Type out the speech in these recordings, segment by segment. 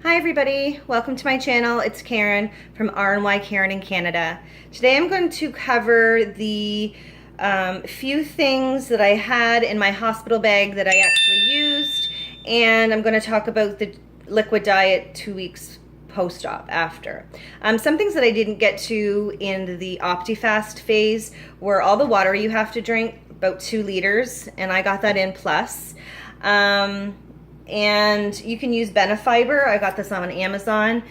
Hi everybody, welcome to my channel. It's Karen from R&Y Karen in Canada. Today I'm going to cover the few things that I had in my hospital bag that I actually used, and I'm going to talk about the liquid diet 2 weeks post-op after. Some things that I didn't get to in the OptiFast phase were all the water you have to drink, about 2 liters, and I got that in plus. And you can use Benefiber. I got this on Amazon.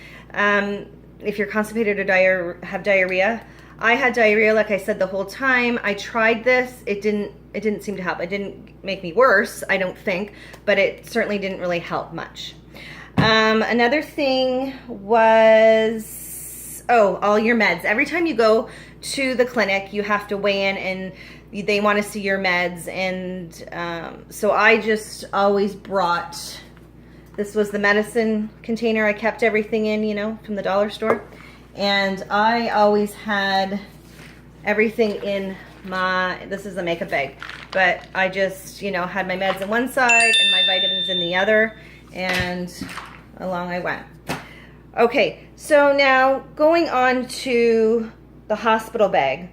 If you're constipated or have diarrhea. I had diarrhea, like I said, the whole time. I tried this. It didn't seem to help. It didn't make me worse, I don't think, but it certainly didn't really help much. Another thing was, all your meds. Every time you go to the clinic, you have to weigh in and they want to see your meds, and so I just always brought, this was the medicine container I kept everything in, you know, from the dollar store, and I always had everything in my, this is a makeup bag, but I just, you know, had my meds in one side and my vitamins in the other, and along I went. Okay, so now going on to the hospital bag.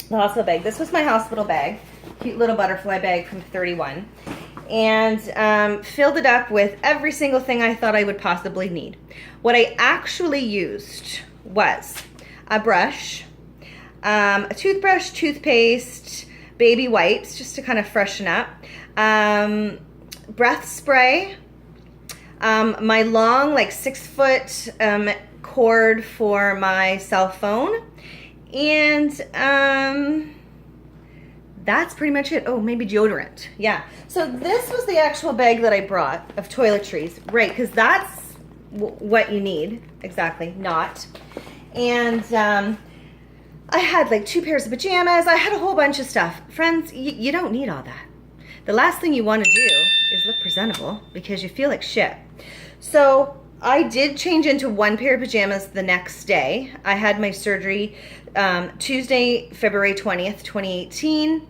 This was my hospital bag, cute little butterfly bag from 31, and filled it up with every single thing I thought I would possibly need. What I actually used was a brush, a toothbrush, toothpaste, baby wipes, just to kind of freshen up, breath spray, my long, like 6-foot cord for my cell phone, and that's pretty much it. Oh, maybe deodorant. Yeah. So this was the actual bag that I brought of toiletries, right? Because that's what you need. Exactly. Not. And I had like 2 pairs of pajamas. I had a whole bunch of stuff. Friends, you don't need all that. The last thing you want to do is look presentable because you feel like shit. So I did change into 1 pair of pajamas the next day. I had my surgery Tuesday, February 20th, 2018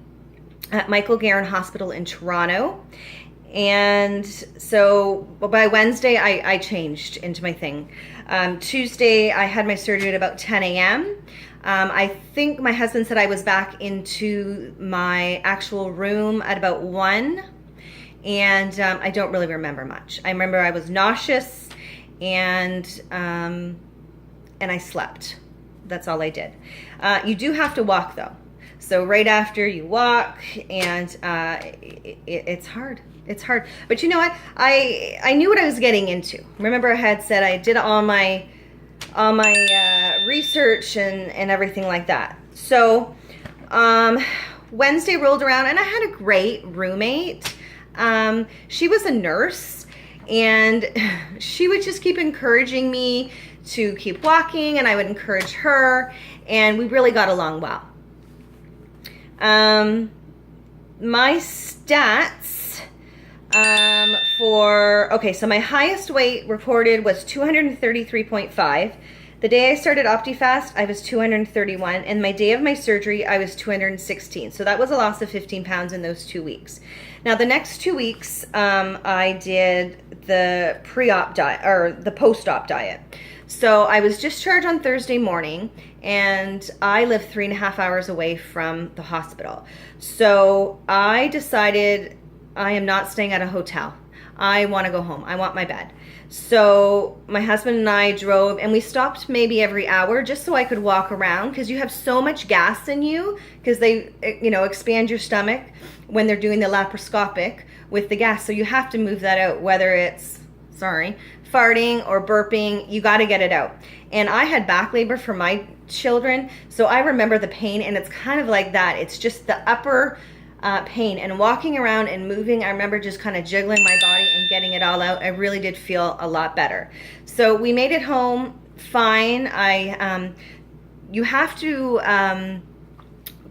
at Michael Garron Hospital in Toronto. And so by Wednesday, I changed into my thing. Tuesday, I had my surgery at about 10 a.m. I think my husband said I was back into my actual room at about 1. And I don't really remember much. I remember I was nauseous, and I slept. That's all I did. You do have to walk though. So right after you walk, and it's hard. It's hard. But you know what? I knew what I was getting into. Remember, I had said I did all my research and everything like that. So Wednesday rolled around, and I had a great roommate. She was a nurse, and she would just keep encouraging me to keep walking, and I would encourage her, and we really got along well. My stats so my highest weight reported was 233.5. The day I started OptiFast, I was 231, and my day of my surgery, I was 216. So that was a loss of 15 pounds in those 2 weeks. Now, the next 2 weeks, I did the pre-op diet, or the post-op diet. So I was discharged on Thursday morning, and I live 3.5 hours away from the hospital. So I decided I am not staying at a hotel. I want to go home. I want my bed. So my husband and I drove, and we stopped maybe every hour just so I could walk around, because you have so much gas in you, because they, you know, expand your stomach when they're doing the laparoscopic with the gas. So you have to move that out, whether it's, farting or burping, you got to get it out. And I had back labor for my children, so I remember the pain, and it's kind of like that. It's just the upper pain, and walking around and moving, I remember just kind of jiggling my body and getting it all out. I really did feel a lot better. So we made it home fine. You have to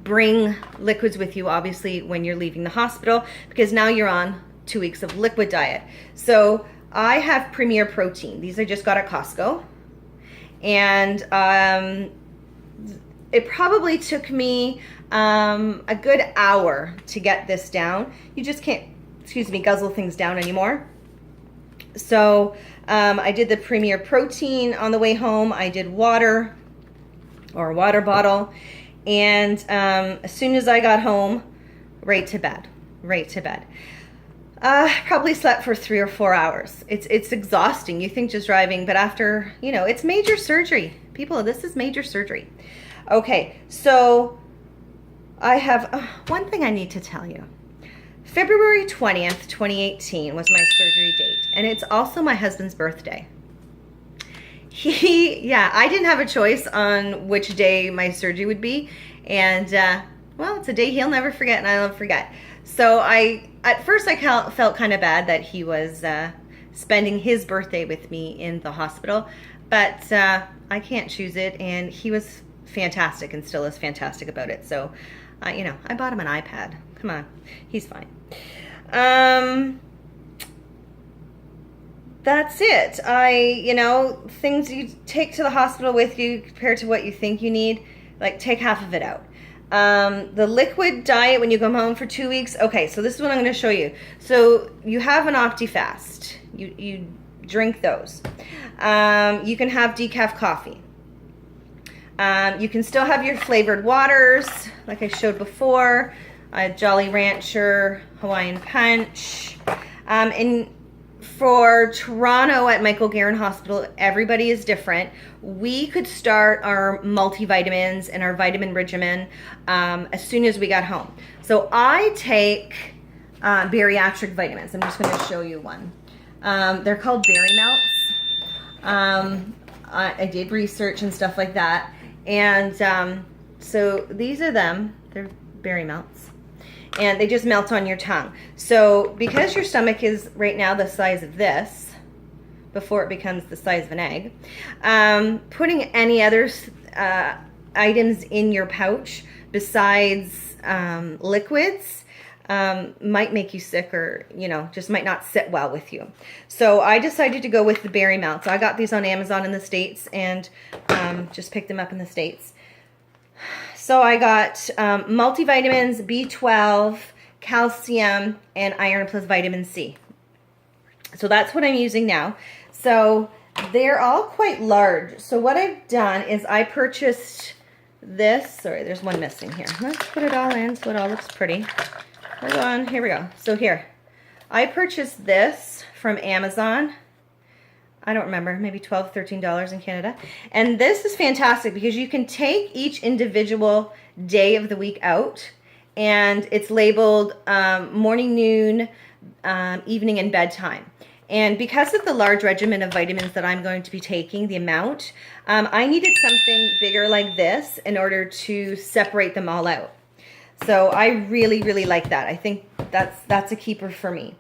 bring liquids with you, obviously, when you're leaving the hospital, because now you're on 2 weeks of liquid diet. So I have Premier Protein. These I just got at Costco, and it probably took me a good hour to get this down. You just can't, guzzle things down anymore. So I did the Premier Protein on the way home. I did water, or a water bottle. And as soon as I got home, right to bed. Probably slept for 3 or 4 hours. It's exhausting. You think just driving, but after, you know, it's major surgery. People, this is major surgery. Okay, so I have one thing I need to tell you. February 20th, 2018 was my surgery date, and it's also my husband's birthday. I didn't have a choice on which day my surgery would be, and well, it's a day he'll never forget and I'll never forget. So at first I felt kind of bad that he was spending his birthday with me in the hospital, but I can't choose it, and he was fantastic and still is fantastic about it. So, you know, I bought him an iPad. Come on, he's fine. That's it. You know, things you take to the hospital with you compared to what you think you need, like take half of it out. The liquid diet when you come home for 2 weeks. Okay, so this is what I'm going to show you. So you have an OptiFast. You drink those. You can have decaf coffee. You can still have your flavored waters, like I showed before. Jolly Rancher, Hawaiian Punch. And for Toronto at Michael Garron Hospital, everybody is different. We could start our multivitamins and our vitamin regimen as soon as we got home. So I take bariatric vitamins. I'm just going to show you one. They're called Berry Melts. I did research and stuff like that. And so these are them. They're Berry Melts. And they just melt on your tongue. So because your stomach is right now the size of this, before it becomes the size of an egg, putting any other items in your pouch besides liquids might make you sick, or, you know, just might not sit well with you. So I decided to go with the Berry Melts. I got these on Amazon in the States and just picked them up in the States. So I got multivitamins, B12, calcium, and iron plus vitamin C. So that's what I'm using now. So they're all quite large. So what I've done is I purchased this. Sorry, there's one missing here. Let's put it all in so it all looks pretty. Hold on, here we go. So here, I purchased this from Amazon. I don't remember, maybe $12, $13 in Canada. And this is fantastic because you can take each individual day of the week out, and it's labeled morning, noon, evening, and bedtime. And because of the large regimen of vitamins that I'm going to be taking, the amount, I needed something bigger like this in order to separate them all out. So I really, really like that. I think that's a keeper for me.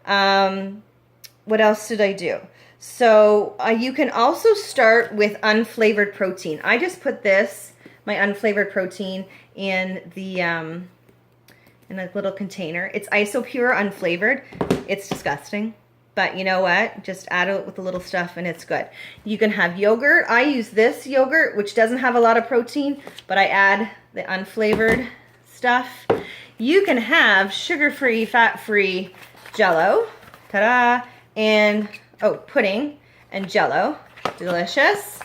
What else did I do? So you can also start with unflavored protein. I just put this, my unflavored protein, in the in a little container. It's Isopure unflavored. It's disgusting, but you know what? Just add it with a little stuff and it's good. You can have yogurt. I use this yogurt, which doesn't have a lot of protein, but I add the unflavored stuff. You can have sugar-free, fat-free Jell-O. Ta-da! And pudding and Jell-O. Delicious.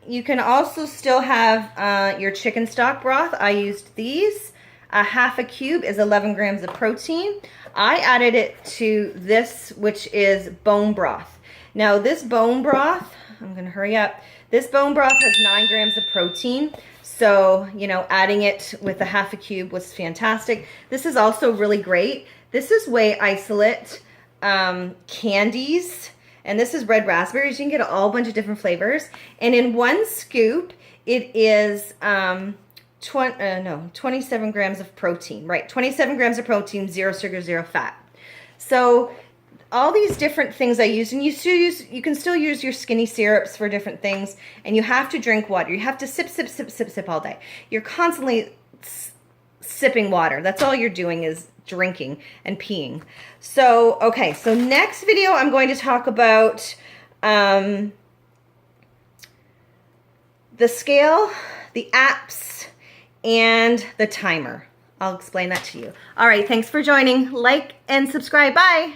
You can also still have your chicken stock broth. I used these. Half a cube is 11 grams of protein. I added it to this, which is bone broth. Now this bone broth, I'm going to hurry up. This bone broth has 9 grams of protein. So, you know, adding it with a half a cube was fantastic. This is also really great. This is Whey Isolate candies, and this is red raspberries. You can get a whole bunch of different flavors, and in one scoop it is 27 grams of protein, right? 27 grams of protein, 0 sugar, 0 fat. So all these different things I use, and you can still use your skinny syrups for different things, and you have to drink water. You have to sip all day. You're constantly sipping water. That's all you're doing is drinking and peeing. So, okay, so next video I'm going to talk about the scale, the apps, and the timer. I'll explain that to you. All right, thanks for joining. Like and subscribe. Bye.